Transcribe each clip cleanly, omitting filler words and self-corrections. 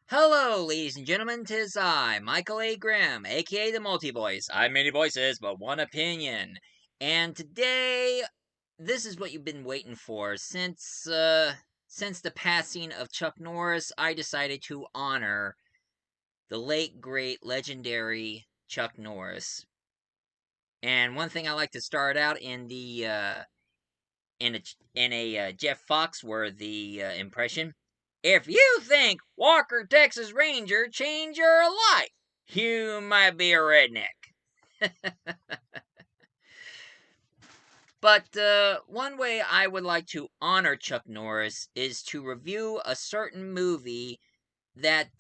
Hello, ladies and gentlemen, 'tis I, Michael A. Grimm, aka the Multi-Voice. I'm many voices, but one opinion. And today, this is what you've been waiting for. Since the passing of Chuck Norris, I decided to honor the late, great, legendary Chuck Norris. And one thing I like to start out in a Jeff Foxworthy impression. If you think Walker Texas Ranger changed your life, you might be a redneck. But one way I would like to honor Chuck Norris is to review a certain movie that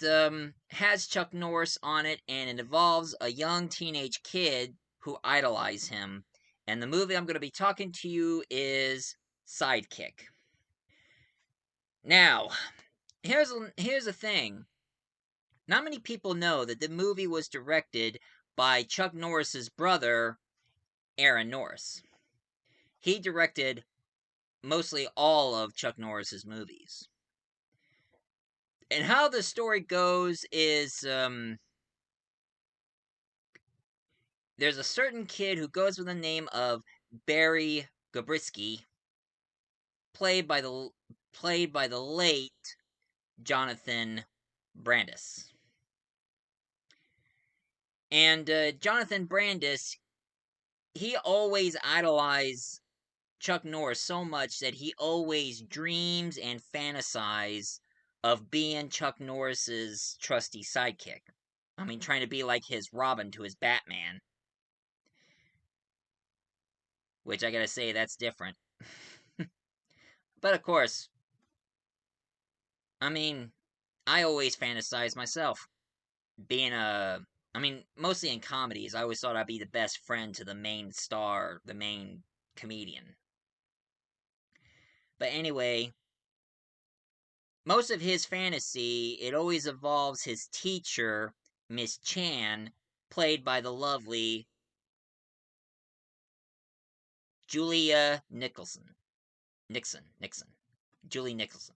has Chuck Norris on it, and it involves a young teenage kid who idolize him. And the movie I'm going to be talking to you is Sidekick. Now, here's the thing. Not many people know that the movie was directed by Chuck Norris's brother, Aaron Norris. He directed mostly all of Chuck Norris's movies. And how the story goes is there's a certain kid who goes with the name of Barry Gabrisky, played by the late Jonathan Brandis. And Jonathan Brandis, he always idolized Chuck Norris so much that he always dreams and fantasizes of being Chuck Norris's trusty sidekick. I mean, trying to be like his Robin to his Batman. Which I gotta say, that's different. But of course, I mean, I always fantasize myself. Being a. I mean, mostly in comedies, I always thought I'd be the best friend to the main star, the main comedian. But anyway, most of his fantasy, it always involves his teacher, Miss Chan, played by the lovely Julia Nicholson. Nixon. Julie Nicholson.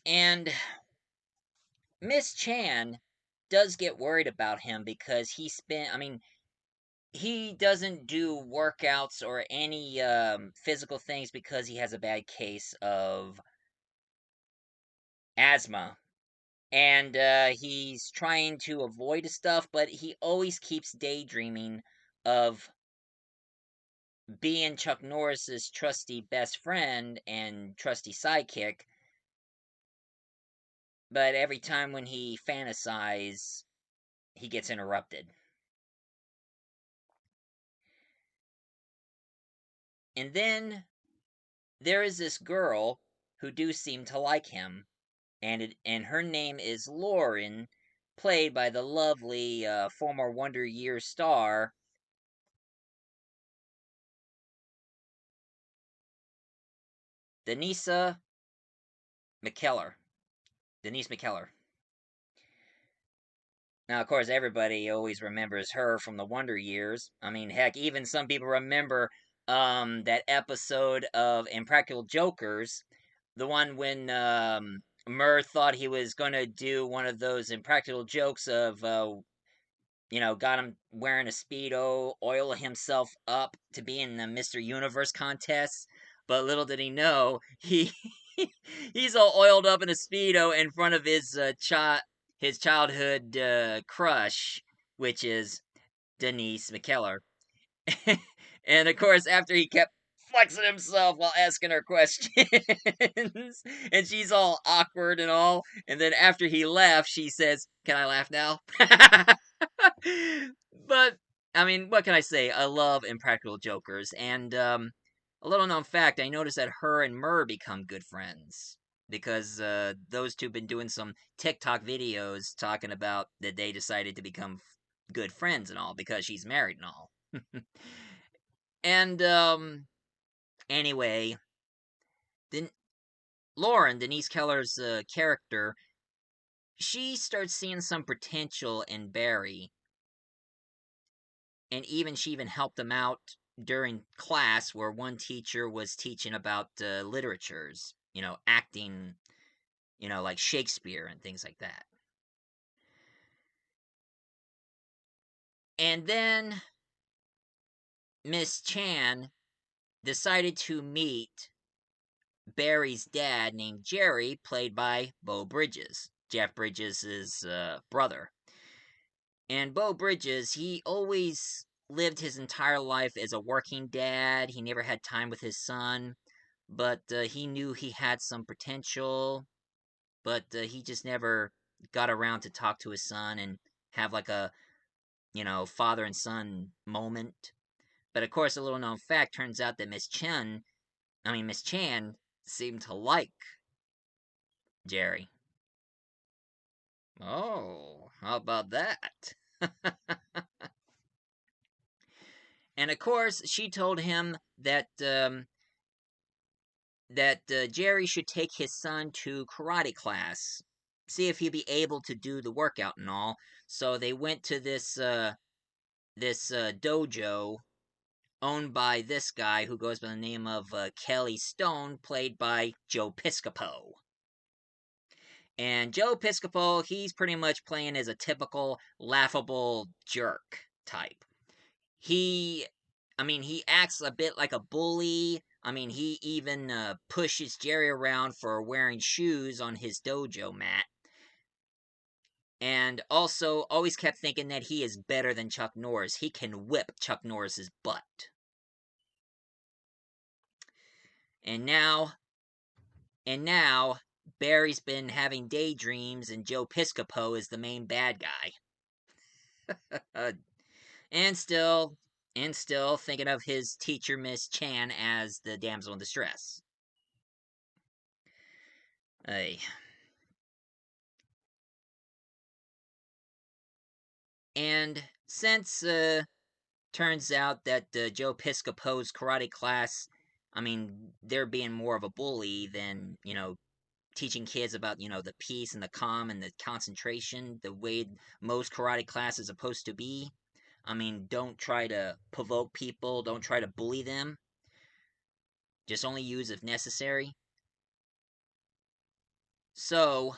And Miss Chan does get worried about him because he doesn't do workouts or any physical things because he has a bad case of asthma. And he's trying to avoid stuff, but he always keeps daydreaming of being Chuck Norris's trusty best friend and trusty sidekick. But every time when he fantasizes, he gets interrupted. And then there is this girl who do seem to like him, and her name is Lauren, played by the lovely former Wonder Years star Denise McKellar. Denise McKellar. Now, of course, everybody always remembers her from the Wonder Years. I mean, heck, even some people remember that episode of Impractical Jokers, the one when Murr thought he was going to do one of those impractical jokes of, got him wearing a Speedo, oil himself up to be in the Mr. Universe contest. But little did he know, he's all oiled up in a Speedo in front of his childhood crush, which is Denise McKellar. And of course, after he kept flexing himself while asking her questions, and she's all awkward and all, and then after he left, she says, "Can I laugh now?" But I mean, what can I say? I love Impractical Jokers, and a little known fact: I noticed that her and Murr become good friends because those two have been doing some TikTok videos talking about that they decided to become good friends and all because she's married and all. And anyway, then Lauren, Denise Keller's character, she starts seeing some potential in Barry, and she even helped him out during class where one teacher was teaching about literatures, acting like Shakespeare and things like that. And then Miss Chan decided to meet Barry's dad, named Jerry, played by Beau Bridges, Jeff Bridges' brother. And Beau Bridges, he always lived his entire life as a working dad. He never had time with his son, but he knew he had some potential, but he just never got around to talk to his son and have like a, father and son moment. But of course, a little known fact turns out that Miss Chan seemed to like Jerry. Oh, how about that? And of course, she told him that Jerry should take his son to karate class, see if he'd be able to do the workout and all. So they went to this dojo owned by this guy who goes by the name of Kelly Stone, played by Joe Piscopo. And Joe Piscopo, he's pretty much playing as a typical laughable jerk type. He acts a bit like a bully. He even pushes Jerry around for wearing shoes on his dojo mat. And also, always kept thinking that he is better than Chuck Norris. He can whip Chuck Norris's butt. And now, Barry's been having daydreams, and Joe Piscopo is the main bad guy. and still, thinking of his teacher, Miss Chan, as the damsel in distress. Hey. And since turns out that Joe Piscopo's karate class, they're being more of a bully than, teaching kids about, the peace and the calm and the concentration, the way most karate class is supposed to be. Don't try to provoke people, don't try to bully them. Just only use if necessary. So,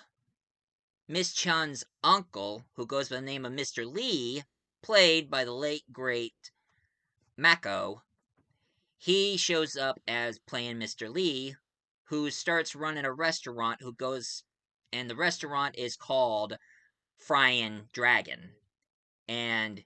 Miss Chun's uncle, who goes by the name of Mr. Lee, played by the late, great Mako, he shows up as playing Mr. Lee, who starts running a restaurant and the restaurant is called Frying Dragon. And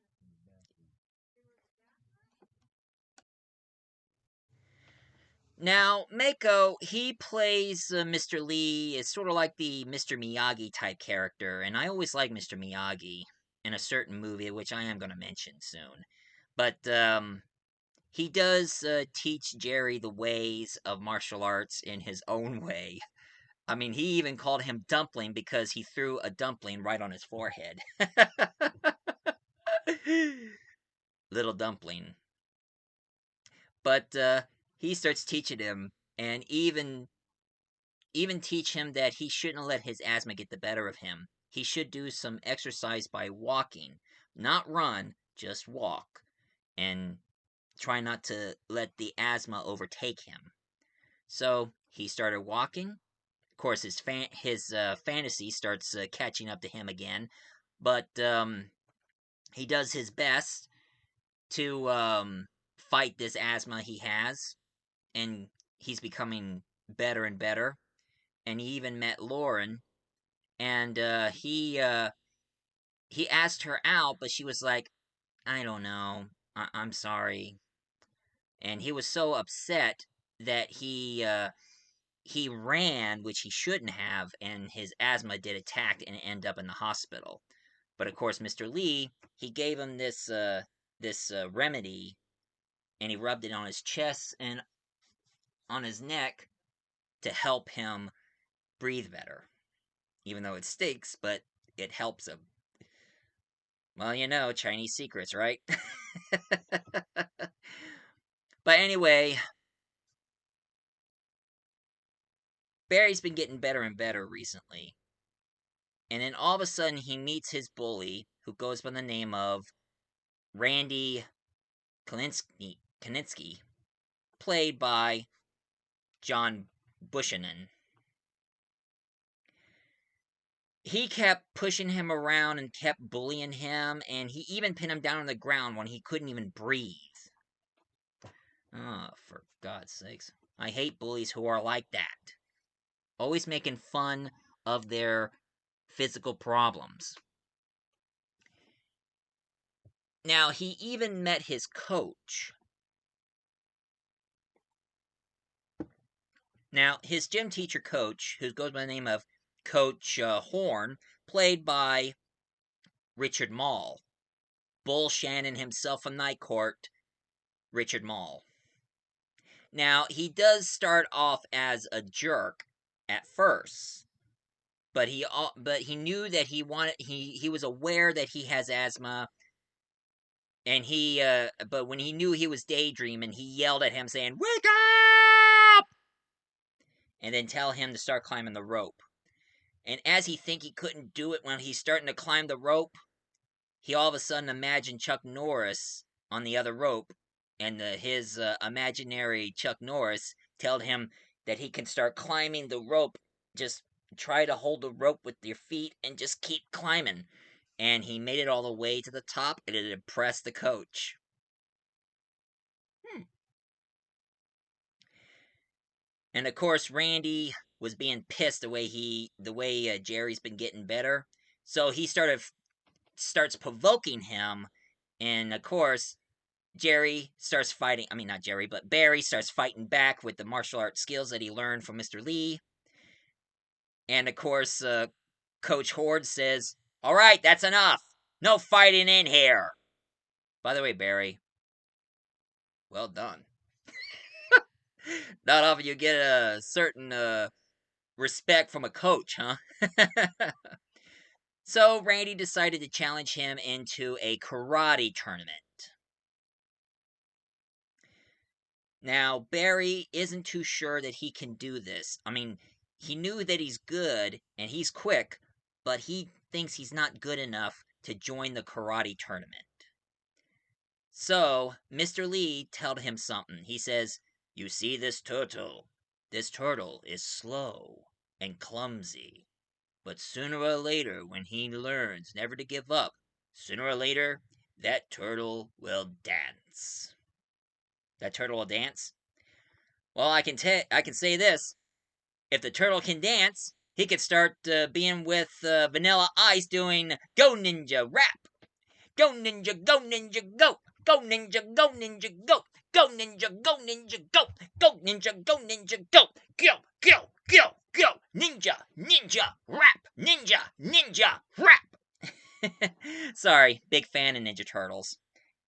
now, Mako, he plays Mr. Lee is sort of like the Mr. Miyagi type character, and I always like Mr. Miyagi in a certain movie, which I am going to mention soon. But he does teach Jerry the ways of martial arts in his own way. He even called him Dumpling because he threw a dumpling right on his forehead. Little Dumpling. But he starts teaching him, and even teach him that he shouldn't let his asthma get the better of him. He should do some exercise by walking, not run, just walk, and try not to let the asthma overtake him. So he started walking. Of course, his fantasy starts catching up to him again, but he does his best to fight this asthma he has, and he's becoming better and better. And he even met Lauren, and he asked her out, but she was like, "I don't know, I'm sorry." And he was so upset that he ran, which he shouldn't have, and his asthma did attack and end up in the hospital. But of course, Mr. Lee, he gave him this remedy, and he rubbed it on his chest and on his neck to help him breathe better. Even though it stinks, but it helps him. Well, Chinese secrets, right? But anyway, Barry's been getting better and better recently. And then all of a sudden, he meets his bully, who goes by the name of Randy Kaninsky, played by John Buchanan. he kept pushing him around and kept bullying him, and he even pinned him down on the ground when he couldn't even breathe. Oh, for God's sakes. I hate bullies who are like that. Always making fun of their physical problems. Now, he even met his coach. Now, his gym teacher coach, who goes by the name of Coach Horn, played by Richard Mall. Bull Shannon himself on Night Court, Richard Mall. Now, he does start off as a jerk at first, but he knew that he was aware that he has asthma, and but when he knew he was daydreaming, he yelled at him saying, "Wake up!" and then tell him to start climbing the rope. And as he couldn't do it when he's starting to climb the rope, he all of a sudden imagined Chuck Norris on the other rope, and his imaginary Chuck Norris told him that he can start climbing the rope. Just try to hold the rope with your feet and just keep climbing. And he made it all the way to the top, and it impressed the coach. And of course, Randy was being pissed the way Jerry's been getting better, so he starts provoking him, and of course, Jerry starts fighting. I mean, not Jerry, but Barry starts fighting back with the martial arts skills that he learned from Mr. Lee. And of course, Coach Horde says, "All right, that's enough. No fighting in here." By the way, Barry, well done. Not often you get a certain respect from a coach, huh? So Randy decided to challenge him into a karate tournament. Now, Barry isn't too sure that he can do this. I mean, he knew that he's good and he's quick, but he thinks he's not good enough to join the karate tournament. So, Mr. Lee told him something. He says, "You see this turtle? This turtle is slow and clumsy. But sooner or later, when he learns never to give up, sooner or later, that turtle will dance." That turtle will dance? Well, I can say this: if the turtle can dance, he could start being with Vanilla Ice doing "Go Ninja Rap." Go Ninja, go Ninja, go! Go Ninja, go Ninja, go! Go Ninja, go Ninja, go! Go Ninja, go Ninja, go! Go, go, go, go! Ninja, ninja, rap! Ninja, ninja, rap! Sorry, big fan of Ninja Turtles.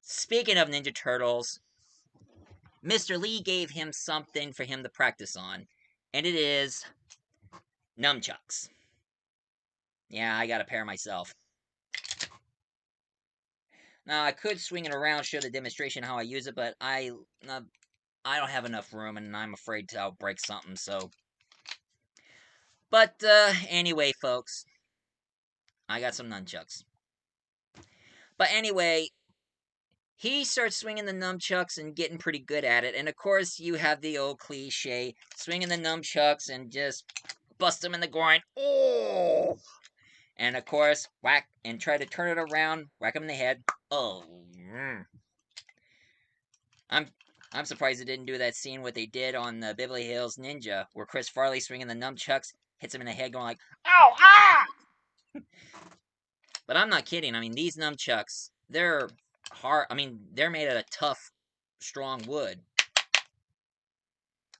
Speaking of Ninja Turtles, Mr. Lee gave him something for him to practice on, and it is nunchucks. Yeah, I got a pair myself. Now, I could swing it around, show the demonstration how I use it, but I don't have enough room, and I'm afraid I'll break something, so... But, anyway, folks, I got some nunchucks. But anyway, he starts swinging the nunchucks and getting pretty good at it, and of course, you have the old cliche, swinging the nunchucks and just bust them in the groin. Oh! And of course, whack, and try to turn it around, whack him in the head. Oh. I'm surprised they didn't do that scene what they did on Beverly Hills Ninja, where Chris Farley swinging the nunchucks hits him in the head, going like, "Ow, ah!" But I'm not kidding. I mean, these nunchucks, they're hard. I mean, they're made out of tough, strong wood.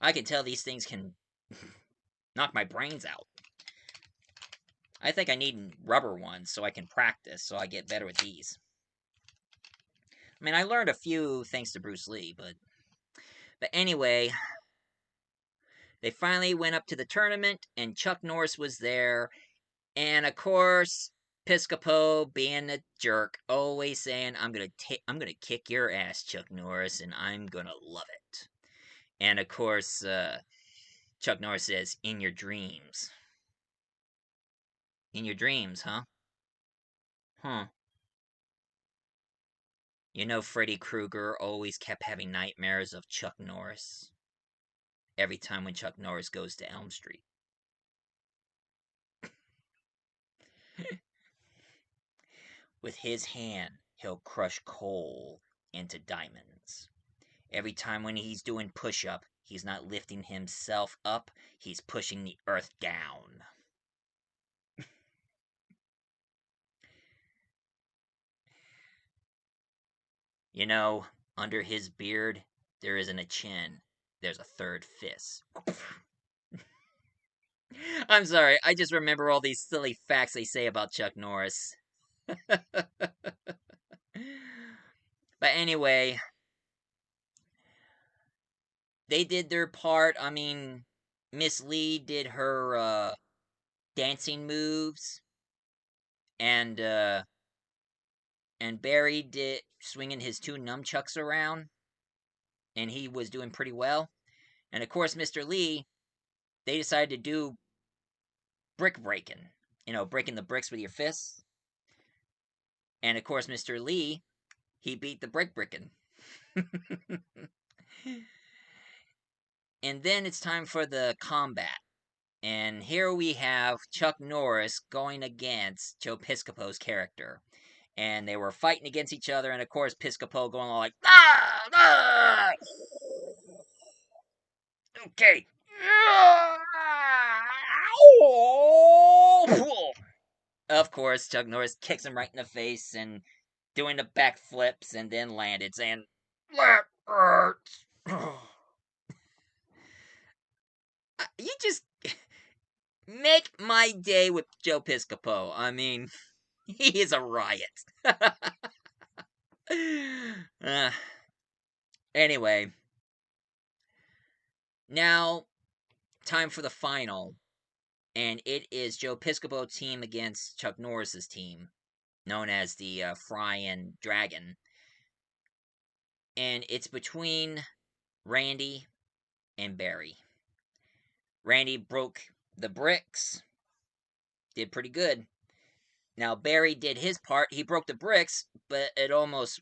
I can tell these things can knock my brains out. I think I need rubber ones so I can practice, so I get better with these. I mean, I learned a few thanks to Bruce Lee, but anyway, they finally went up to the tournament, and Chuck Norris was there, and of course, Piscopo being a jerk, always saying, I'm gonna kick your ass, Chuck Norris, and I'm gonna love it." And of course, Chuck Norris says, "In your dreams." In your dreams, huh? Huh. You know, Freddy Krueger always kept having nightmares of Chuck Norris. Every time when Chuck Norris goes to Elm Street. With his hand, he'll crush coal into diamonds. Every time when he's doing push up, he's not lifting himself up, he's pushing the earth down. You know, under his beard, there isn't a chin, there's a third fist. I'm sorry, I just remember all these silly facts they say about Chuck Norris. But anyway, they did their part. I mean, Miss Lee did her dancing moves, and Barry did swinging his two nunchucks around, and he was doing pretty well. And of course, Mr. Lee, they decided to do brick breaking. You know, breaking the bricks with your fists. And of course, Mr. Lee, he beat the brick breaking. And then it's time for the combat. And here we have Chuck Norris going against Joe Piscopo's character. And they were fighting against each other, and of course, Piscopo going all like, ah, ah! Okay. Of course, Chuck Norris kicks him right in the face and doing the backflips and then landed, saying, that hurts. You just make my day with Joe Piscopo. I mean, he is a riot. Anyway, now time for the final, and it is Joe Piscopo's team against Chuck Norris's team, known as the Frying Dragon, and it's between Randy and Barry. Randy broke the bricks, did pretty good. Now Barry did his part. He broke the bricks, but it almost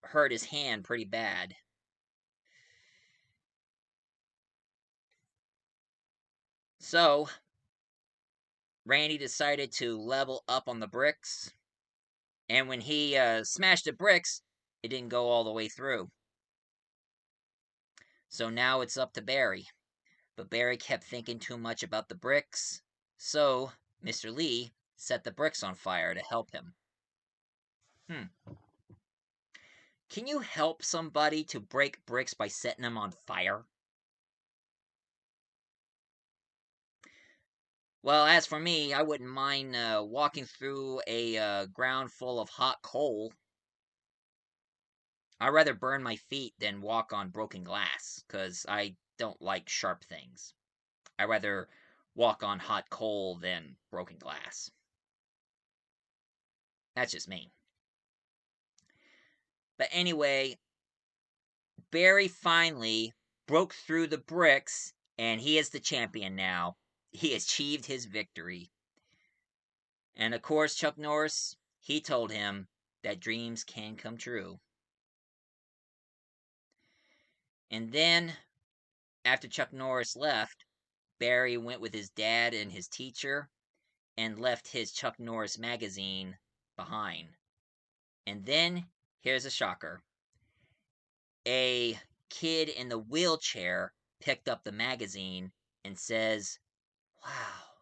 hurt his hand pretty bad. So, Randy decided to level up on the bricks, and when he smashed the bricks, it didn't go all the way through. So now it's up to Barry. But Barry kept thinking too much about the bricks, so Mr. Lee set the bricks on fire to help him. Can you help somebody to break bricks by setting them on fire? Well, as for me, I wouldn't mind walking through a ground full of hot coal. I'd rather burn my feet than walk on broken glass, because I don't like sharp things. I'd rather walk on hot coal than broken glass. That's just me. But anyway, Barry finally broke through the bricks, and he is the champion now. He achieved his victory. And of course, Chuck Norris, he told him that dreams can come true. And then, after Chuck Norris left, Barry went with his dad and his teacher and left his Chuck Norris magazine behind. And then, here's a shocker. A kid in the wheelchair picked up the magazine and says, "Wow,"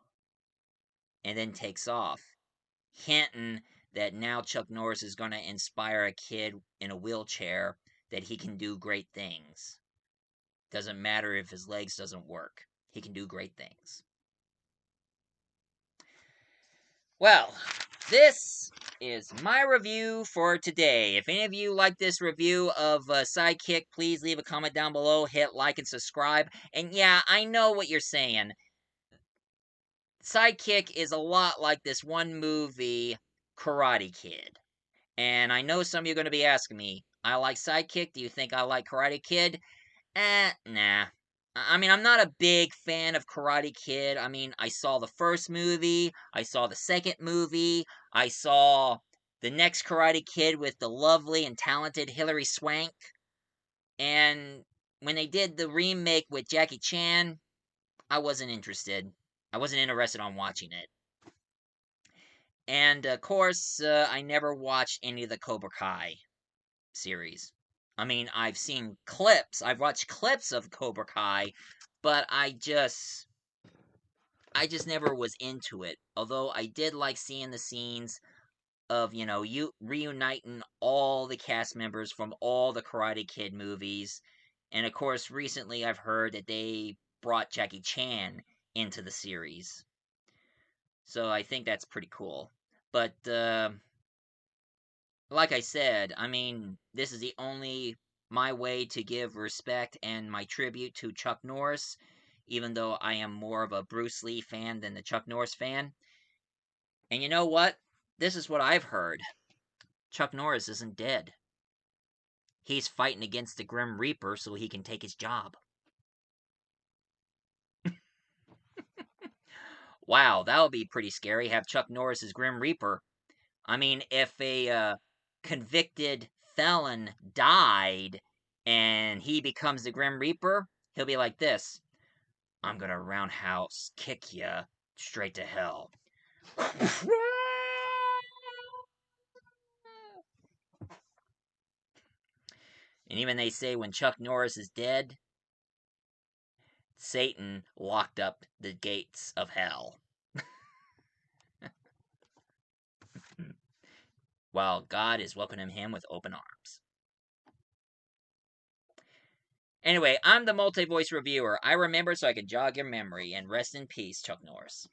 and then takes off, hinting that now Chuck Norris is going to inspire a kid in a wheelchair that he can do great things. Doesn't matter if his legs doesn't work. He can do great things. Well, this is my review for today. If any of you like this review of Sidekick, please leave a comment down below, hit like and subscribe. And yeah, I know what you're saying. Sidekick is a lot like this one movie, Karate Kid. And I know some of you are going to be asking me, I like Sidekick, do you think I like Karate Kid? Nah. I mean, I'm not a big fan of Karate Kid. I mean, I saw the first movie, I saw the second movie, I saw the next Karate Kid with the lovely and talented Hilary Swank. And when they did the remake with Jackie Chan, I wasn't interested. I wasn't interested on watching it. And of course, I never watched any of the Cobra Kai series. I mean, I've seen clips. I've watched clips of Cobra Kai, but I just never was into it. Although I did like seeing the scenes of, you reuniting all the cast members from all the Karate Kid movies. And of course, recently I've heard that they brought Jackie Chan into the series. So I think that's pretty cool. But like I said, I mean, this is the only my way to give respect and my tribute to Chuck Norris, even though I am more of a Bruce Lee fan than the Chuck Norris fan. And you know what? This is what I've heard. Chuck Norris isn't dead. He's fighting against the Grim Reaper so he can take his job. Wow, that would be pretty scary. Have Chuck Norris as Grim Reaper. I mean, if a convicted felon died and he becomes the Grim Reaper, he'll be like this: I'm gonna roundhouse kick ya straight to hell. And even they say when Chuck Norris is dead, Satan locked up the gates of hell, while God is welcoming him with open arms. Anyway, I'm the multi voice reviewer. I remember so I can jog your memory, and rest in peace, Chuck Norris.